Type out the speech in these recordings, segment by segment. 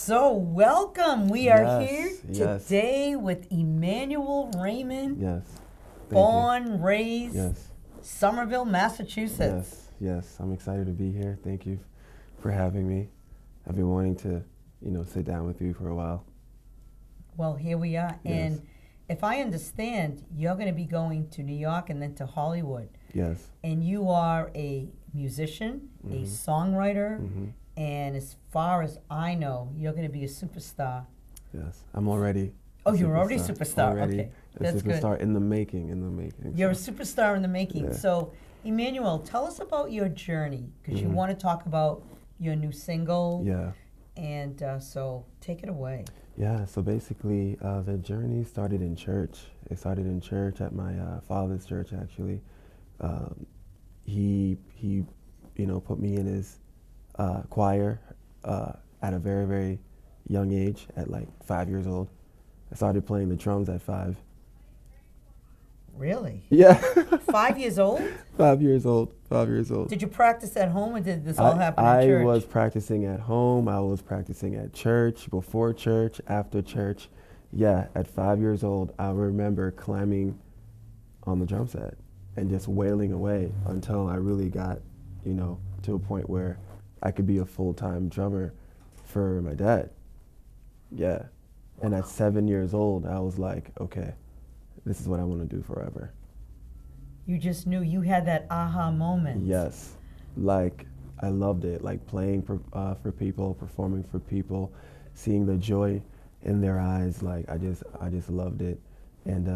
So welcome. We are here Yes. today with Emmanuel Raymond, Yes. Thank born, raised, you. Yes. Somerville, Massachusetts. Yes. I'm excited to be here. Thank you for having me. I've been wanting to, sit down with you for a while. Well, here we are. Yes. And if I understand, you're going to be going to New York and then to Hollywood. Yes. And you are a musician, a songwriter, and as far as I know, you're going to be a superstar. Yes. I'm already. Oh, you're already a superstar. Already Okay, a that's good. superstar in the making. You're a So, superstar in the making. Yeah. So, Emmanuel, tell us about your journey, because you want to talk about your new single. yeah. And so, take it away. Yeah. So basically, the journey started in church. It started in church at my father's church, actually. He put me in his choir at a very, very young age, at like 5 years old. I started playing the drums at 5. Really? Yeah. 5 years old? 5 years old. 5 years old. Did you practice at home, or did this all happen in church? I was practicing at home. I was practicing at church, before church, after church. Yeah, at 5 years old, I remember climbing on the drum set and just wailing away until I really got, to a point where I could be a full-time drummer for my dad. Yeah. And at 7 years old, I was like, okay, this is what I want to do forever. You just knew, you had that aha moment. Yes. Like, I loved it. Like playing for people, performing for people, seeing the joy in their eyes. Like, I just loved it. And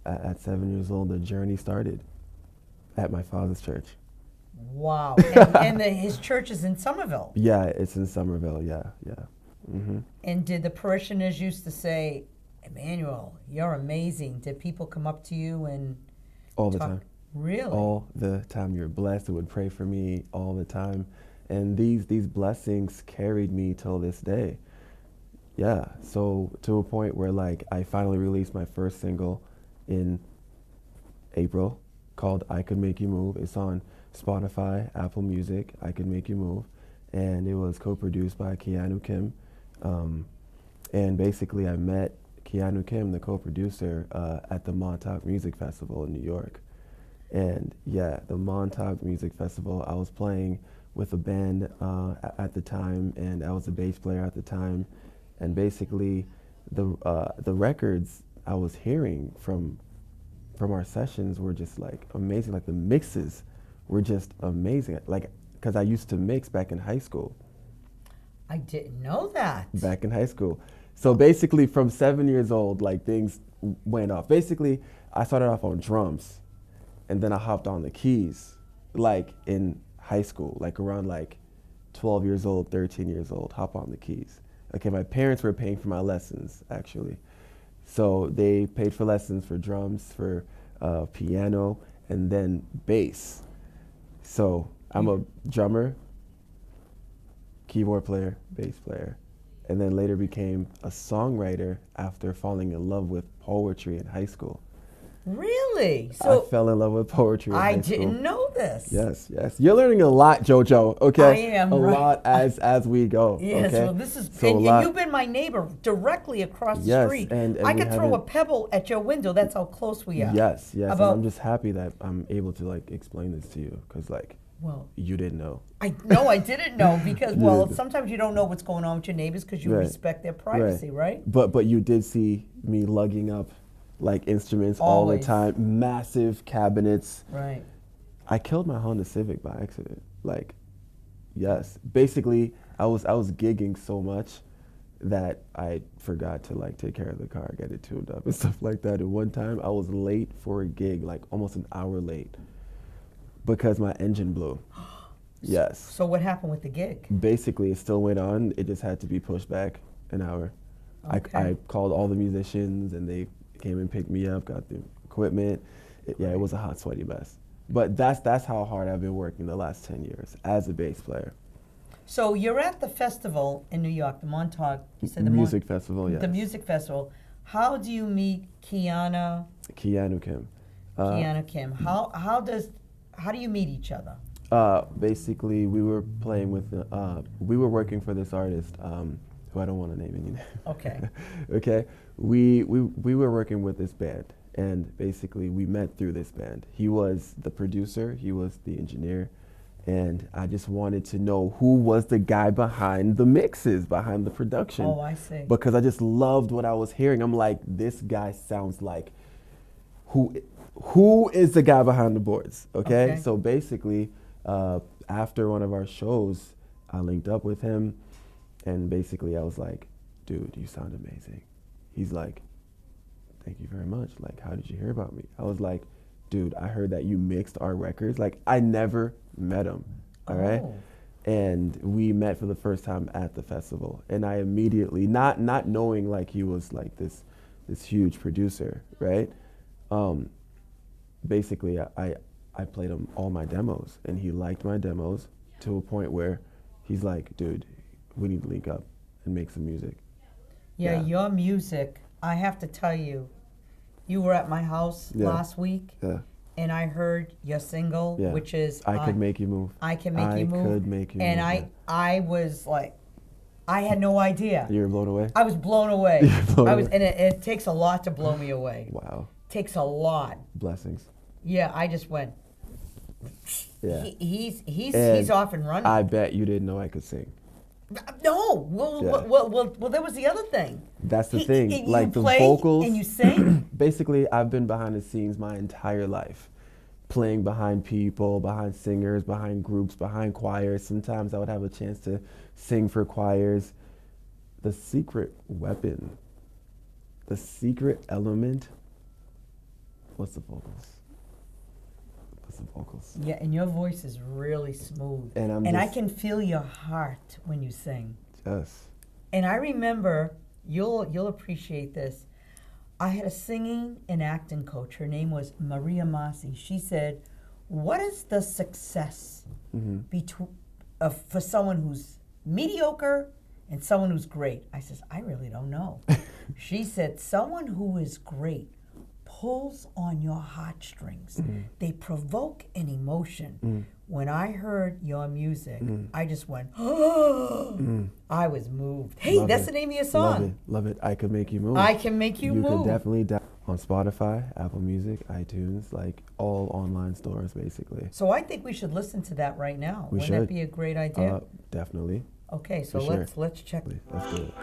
at 7 years old, the journey started at my father's church. Wow. And his church is in Somerville. Yeah, it's in Somerville. Yeah. Mm-hmm. And did the parishioners used to say, Emmanuel, you're amazing? Did people come up to you and All the talk? time. Really? All the time. You're blessed. They would pray for me all the time. And these blessings carried me till this day. Yeah. So to a point where, like, I finally released my first single in April called I Could Make You Move. It's on Spotify, Apple Music, I Could Make You Move. And it was co-produced by Keanu Kim. And basically I met Keanu Kim, the co-producer, at the Montauk Music Festival in New York. And yeah, the Montauk Music Festival, I was playing with a band at the time, and I was a bass player at the time. And basically the records I was hearing from our sessions were just like amazing. Like the mixes were just amazing. Like, because I used to mix back in high school. I didn't know that. Back in high school. So basically from 7 years old, like things went off. Basically, I started off on drums, and then I hopped on the keys, like in high school, like around like 12 years old, 13 years old, hop on the keys. Okay, my parents were paying for my lessons, actually. So they paid for lessons for drums, for piano, and then bass. So I'm a drummer, keyboard player, bass player, and then later became a songwriter after falling in love with poetry in high school. Really? I fell in love with poetry in high I school. didn't know this. Yes. You're learning a lot, JoJo, okay? I am, a right. lot as we go, Yes, okay? well, this is, So a and lot. you've been my neighbor directly across the Yes, street. and I we could throw a haven't- pebble at your window. That's how close we are. Yes, and About- I'm just happy that I'm able to like explain this to you, because like Well, you didn't know. I didn't know because, well, sometimes you don't know what's going on with your neighbors because you Right. respect their privacy, right? But you did see me lugging up like instruments all the Always. time, massive cabinets. Right. I killed my Honda Civic by accident. Like, yes. Basically, I was gigging so much that I forgot to like take care of the car, get it tuned up and stuff like that. And one time I was late for a gig, like almost an hour late, because my engine blew. Yes. So what happened with the gig? Basically, it still went on. It just had to be pushed back an hour. Okay. I called all the musicians, and they came and picked me up, got the equipment. It was a hot, sweaty mess. But that's how hard I've been working the last 10 years as a bass player. So you're at the festival in New York, the Montauk. You said The the music festival, yes. The music festival. How do you meet Keanu Kim. Keanu Kim? How do you meet each other? Basically, we were playing with, we were working for this artist who I don't want to name any names. Okay. Okay, we were working with this band, and basically we met through this band. He was the producer, he was the engineer, and I just wanted to know who was the guy behind the mixes, behind the production. Oh, I see. Because I just loved what I was hearing. I'm like, this guy sounds like who is the guy behind the boards? Okay, so basically, after one of our shows, I linked up with him, and basically I was like, dude, you sound amazing. He's like, thank you very much. Like, how did you hear about me? I was like, dude, I heard that you mixed our records. Like, I never met him, all right? And we met for the first time at the festival. And I immediately, not knowing like he was like this huge producer, right? Basically, I played him all my demos, and he liked my demos to a point where he's like, dude, we need to link up and make some music. Yeah, your music, I have to tell you, you were at my house last week, and I heard your single, which is I Could Make You Move. I Can Make You Move. I Could Make You and Move. And I was like, I had no idea. You were blown away? I was blown away. And it takes a lot to blow me away. Wow. Takes a lot. Blessings. Yeah, I just went. Yeah. He's off and running. I bet you didn't know I could sing. No. Well, there was the other thing. That's the thing. Like the play vocals. And you sing? Basically, I've been behind the scenes my entire life. Playing behind people, behind singers, behind groups, behind choirs. Sometimes I would have a chance to sing for choirs. The secret weapon, the secret element was the vocals. Yeah, and your voice is really smooth. And I can feel your heart when you sing. Yes. And I remember, you'll appreciate this. I had a singing and acting coach. Her name was Maria Masi. She said, what is the success for someone who's mediocre and someone who's great? I says, I really don't know. She said, someone who is great pulls on your heartstrings. They provoke an emotion. When I heard your music, I just went, oh, I was moved. Hey, that's the name of your song. Love it. I Could Make You Move. I Can Make You Move. You can definitely on Spotify, Apple Music, iTunes, like all online stores, basically. So I think we should listen to that right now. Wouldn't that be a great idea? Definitely. Okay, so let's check. Let's do it.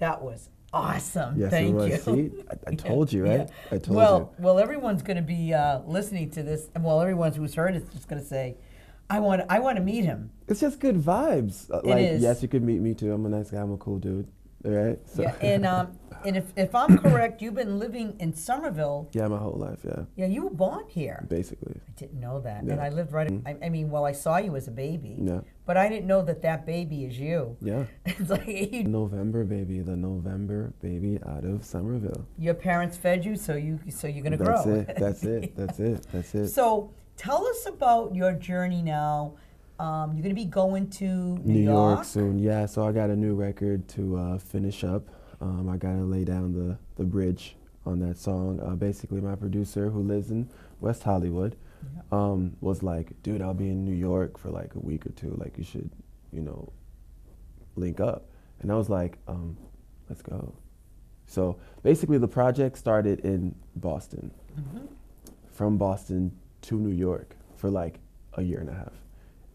That was awesome. Yes, Thank it was. you. See, I told you, right? I told you. Well, everyone's going to be listening to this, and well, everyone who's heard it's just going to say, I want to meet him. It's just good vibes. It is. Yes, you could meet me too. I'm a nice guy. I'm a cool dude. All right. So. Yeah, and if I'm correct, you've been living in Somerville. Yeah, my whole life. Yeah. Yeah, you were born here. Basically. I didn't know that, Yeah. and I lived right. I mean, well, I saw you as a baby. Yeah. But I didn't know that baby is you. Yeah. It's like November baby, the November baby out of Somerville. your parents fed you, so you're gonna grow. That's it. So tell us about your journey now. You're gonna be going to New York soon. Yeah, so I got a new record to finish up. I gotta lay down the bridge on that song. Basically, my producer, who lives in West Hollywood, was like, dude, I'll be in New York for like a week or two. Like, you should, link up. And I was like, let's go. So basically, the project started in Boston. Mm-hmm. From Boston to New York for like a year and a half.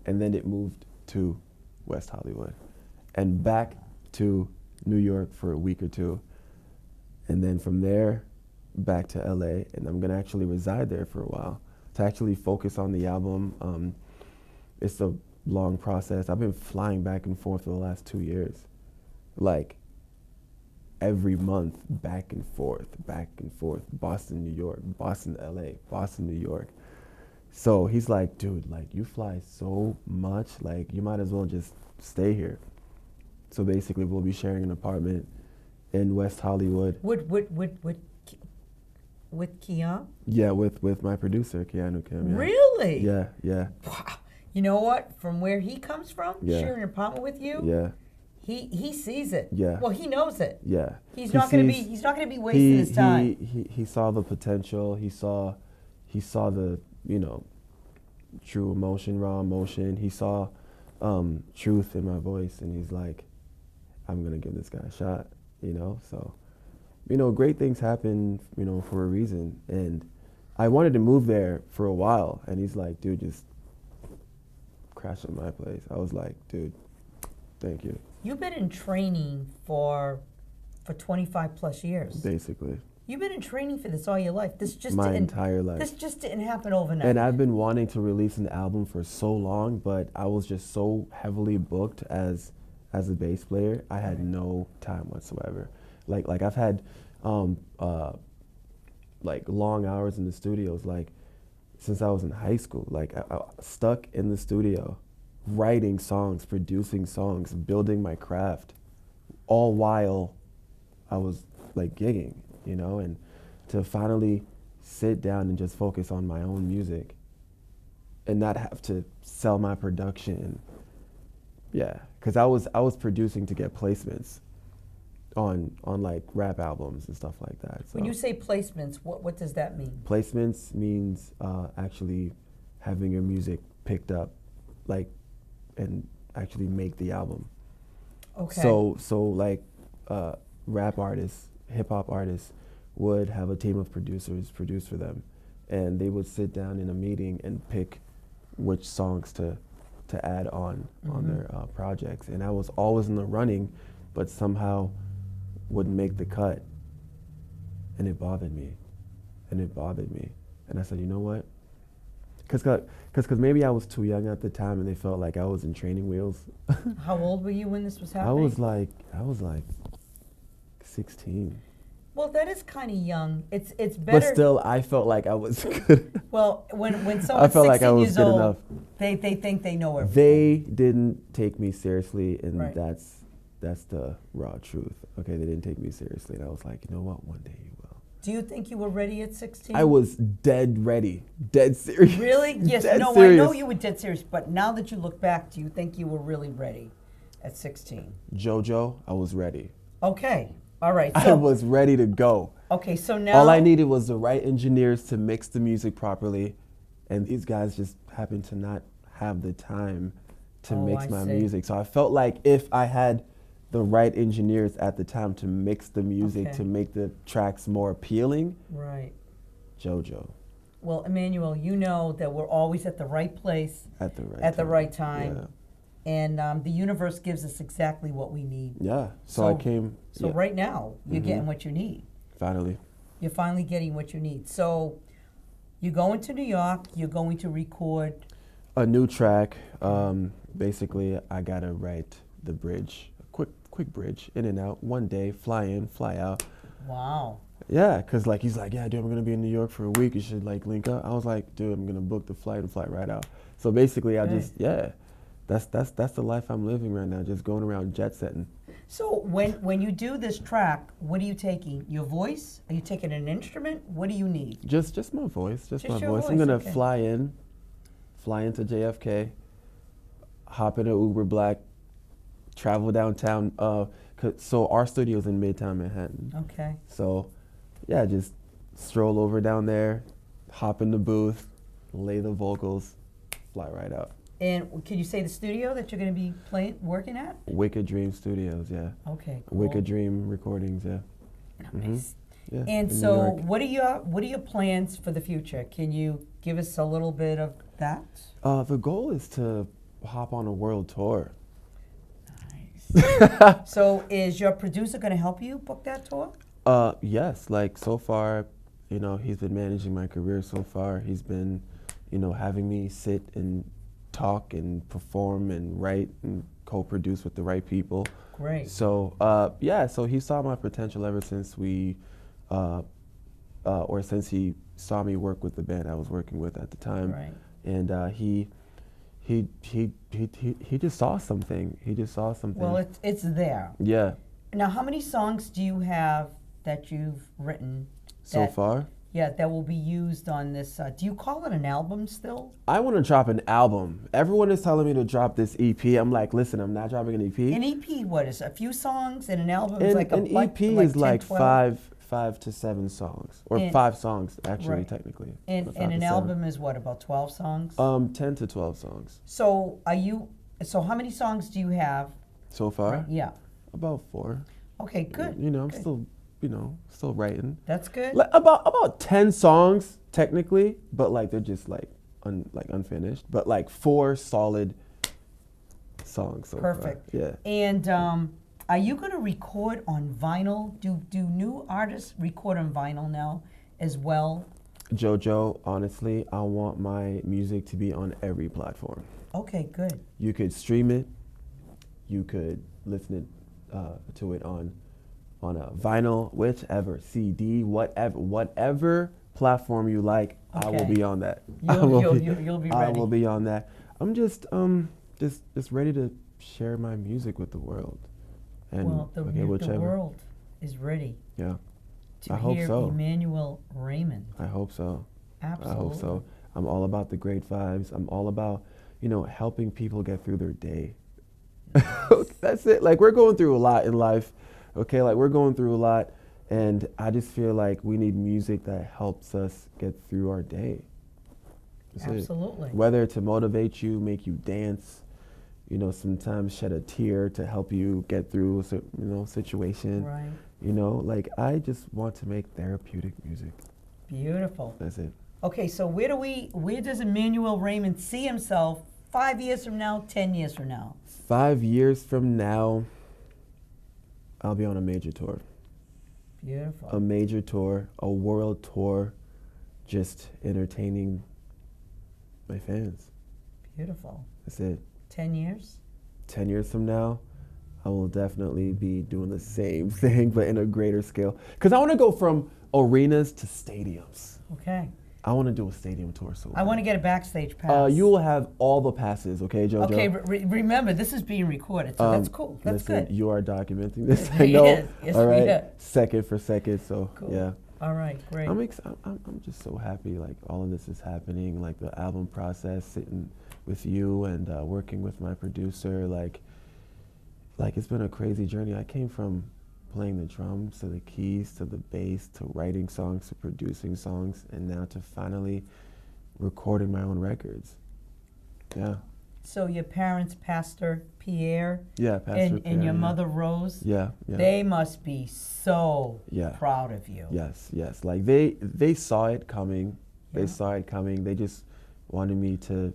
And then it moved to West Hollywood and back to New York for a week or two. And then from there, back to LA. And I'm gonna actually reside there for a while to actually focus on the album. It's a long process. I've been flying back and forth for the last 2 years. Like every month, back and forth, Boston, New York, Boston, LA, Boston, New York. So he's like, dude, like you fly so much, like you might as well just stay here. So basically we'll be sharing an apartment in West Hollywood. With Keanu? Yeah, with my producer, Keanu Kim. Yeah. Really? Yeah, yeah. Wow. You know what? From where he comes from, Yeah. sharing an apartment with you, Yeah. he sees it. Yeah. Well, he knows it. Yeah. He's not gonna be wasting his time. He saw the potential. He saw the, true emotion, raw emotion. He saw truth in my voice, and he's like, I'm gonna give this guy a shot, So, great things happen, for a reason. And I wanted to move there for a while, and he's like, dude, just crash at my place. I was like, dude, thank you. You've been in training for 25 plus years. Basically. You've been in training for this all your life. My entire life. This just didn't happen overnight. And I've been wanting to release an album for so long, but I was just so heavily booked as a bass player. I had no time whatsoever. Like I've had like long hours in the studios, like since I was in high school. Like I stuck in the studio, writing songs, producing songs, building my craft, all while I was like gigging, and to finally sit down and just focus on my own music and not have to sell my production. Yeah, because I was producing to get placements on like rap albums and stuff like that. So when you say placements, what does that mean? Placements means actually having your music picked up, like, and actually make the album. Okay. So like rap artists, hip hop artists would have a team of producers produce for them, and they would sit down in a meeting and pick which songs to add on their projects. And I was always in the running, but somehow wouldn't make the cut, and it bothered me, and I said, you know what? Because maybe I was too young at the time, and they felt like I was in training wheels. How old were you when this was happening? I was like 16. Well, that is kind of young. It's better. But still, I felt like I was good. Well, when someone's I felt 16 like I was years good old, enough. they think they know everything. They didn't take me seriously, and Right. that's the raw truth. Okay, they didn't take me seriously, and I was like, you know what? One day you will. Do you think you were ready at 16? I was dead ready, dead serious. Really? Yes. Dead No, serious. I know you were dead serious, but now that you look back, do you think you were really ready at 16? JoJo, I was ready. Okay. All right. I So, was ready to go. okay, so now All I needed was the right engineers to mix the music properly, and these guys just happened to not have the time to mix I my see. music. So I felt like if I had the right engineers at the time to mix the music Okay. to make the tracks more appealing, Right. JoJo Well, Emmanuel, you know that we're always at the right place at the right at the right time. Yeah. and the universe gives us exactly what we need. Yeah. So I came. So yeah, right now, you're getting what you need. finally. You're finally getting what you need. So you're going to New York. You're going to record. A new track. Basically, I gotta write the bridge, a quick bridge, in and out, one day, fly in, fly out. Wow. Yeah, cause like he's like, yeah, dude, I'm gonna be in New York for a week. You should like link up. I was like, dude, I'm gonna book the flight and fly right out. So basically, I Okay. just that's the life I'm living right now, just going around jet setting. So when you do this track, what are you taking? Your voice? Are you taking an instrument? What do you need? Just my voice, just my your voice. I'm voice, gonna okay. fly into JFK, hop in an Uber Black, travel downtown. So our studio's in Midtown Manhattan. Okay. So, yeah, just stroll over down there, hop in the booth, lay the vocals, fly right out. And can you say the studio that you're going to be working at? Wicked Dream Studios, yeah. Okay, cool. Wicked Dream Recordings, yeah. Nice. Yeah. And in New so, York. what are your plans for the future? Can you give us a little bit of that? The goal is to hop on a world tour. Nice. So, is your producer going to help you book that tour? Yes, like so far, you know, he's been managing my career so far. He's been, you know, having me sit and talk and perform and write and co-produce with the right people. Great. So, yeah, so he saw my potential ever since since he saw me work with the band I was working with at the time. Right. And he just saw something. He just saw something. Well, it's there. Yeah. Now, how many songs do you have that you've written? So far? Yeah, that will be used on this. Do you call it an album still? I want to drop an album. Everyone is telling me to drop this EP. I'm like, listen, I'm not dropping an EP. An EP, what is it? A few songs, and an album is like an EP is 10, like 12? 5 to 7 songs, or And- 5 songs actually, right. technically. And But 5 an to 7. album is what, about 12 songs? 10 to 12 songs. So how many songs do you have? So far? Yeah. About 4. Okay, good. You know, I'm good. still writing. That's good. Like about 10 songs technically, but like they're just like unfinished. But like 4 solid songs so Perfect. far. Yeah. And are you going to record on vinyl? Do new artists record on vinyl now as well? JoJo, honestly, I want my music to be on every platform. Okay, good. You could stream it. You could listen to it on a vinyl, whichever, CD, whatever platform you like. I will Okay. be on that. You'll be I ready. will be on that. I'm just ready to share my music with the world. And Well, the whichever. world is ready Yeah, to I hope hear so. Emmanuel Raymond. I hope so. Absolutely. I hope so. I'm all about the great vibes. I'm all about, helping people get through their day. That's it. Like, we're going through a lot in life. Okay, like we're going through a lot, and I just feel like we need music that helps us get through our day. That's it. Absolutely. Whether to motivate you, make you dance, sometimes shed a tear to help you get through a situation. Right. Like I just want to make therapeutic music. Beautiful. That's it. Okay, so where does Emmanuel Raymond see himself 5 years from now, 10 years from now? 5 years from now, I'll be on a major tour. Beautiful. A major tour, a world tour, just entertaining my fans. Beautiful. That's it. 10 years? 10 years from now, I will definitely be doing the same thing, but in a greater scale. Because I want to go from arenas to stadiums. Okay. I want to do a stadium tour soon. I want to get a backstage pass. You will have all the passes, okay, JoJo? Okay, remember, this is being recorded, so that's cool. That's listen, good. you are documenting this. I know. Yes, yes, all right, we are. second for second. So Cool. yeah, All right, great. I'm just so happy. Like all of this is happening. Like the album process, sitting with you and working with my producer. Like it's been a crazy journey. I came from playing the drums to the keys to the bass to writing songs to producing songs, and now to finally recording my own records. Yeah. So your parents, Pastor Pierre, Yeah, Pastor and Pierre, your yeah. mother Rose, Yeah. they must be so Yeah. proud of you. Yes. Like they saw it coming. Yeah. They saw it coming. They just wanted me to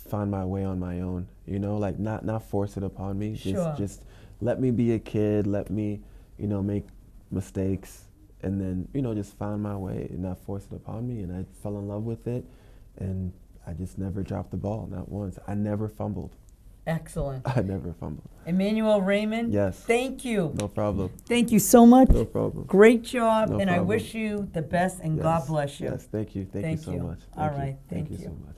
find my way on my own, you know, like not force it upon me. Sure. Just let me be a kid, let me, you know, make mistakes, and then, you know, just find my way and not force it upon me. And I fell in love with it, and I just never dropped the ball, not once. I never fumbled. Excellent. I never fumbled. Emmanuel, Raymond, Yes. thank you. No problem. Thank you so much. No problem. Great job, No and I problem. wish you the best, and Yes. God bless you. Yes, thank you. Thank you so much. All Thank you. right, thank you you. so much.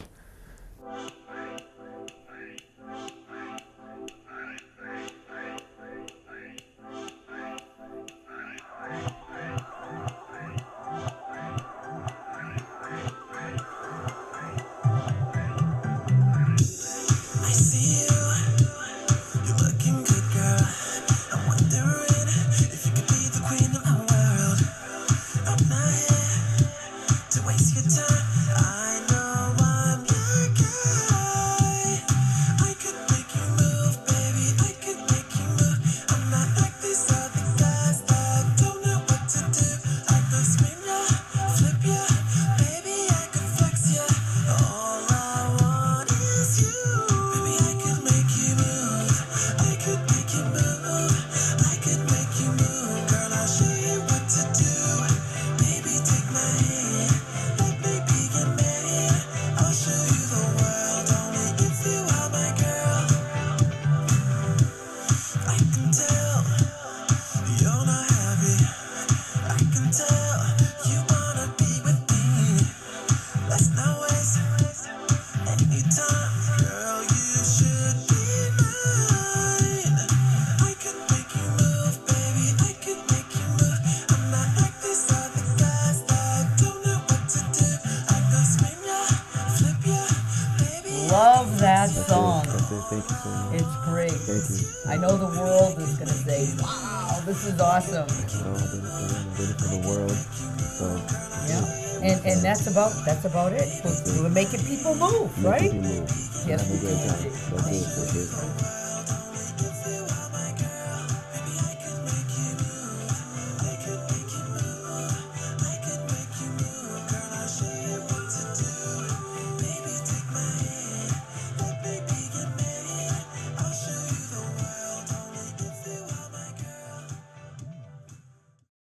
I see you, you're looking good, girl. I'm wondering if you could be the queen of my world. I'm not here to waste your time. I know I'm your guy. I could make you move, baby. I could make you move. I'm not like these other guys that don't know what to do. I could spin ya, flip ya, baby. I could flex ya. All I want is you, baby. I could make you move. I could make you move. I could make you move, girl. I'll show you what to do. Baby, take my hand. Let me be your man. I'll show you the world only if you are my girl. I can tell you're not happy. I can tell you wanna be with me. Let's not waste any time, girl. You should be mine. I could make you move, baby. I could make you move. I'm not like these other guys that don't know what to do. I could spin ya, flip ya, baby. Love that song. That's it. Thank you so much. It's great. Thank you. I know the world is going to say, wow, this is awesome. I did it for them. I did it for the world. So Yeah. And that's about it. We're making people move, right? make it move. Yes, Have a we great do. time. That's it. That's it.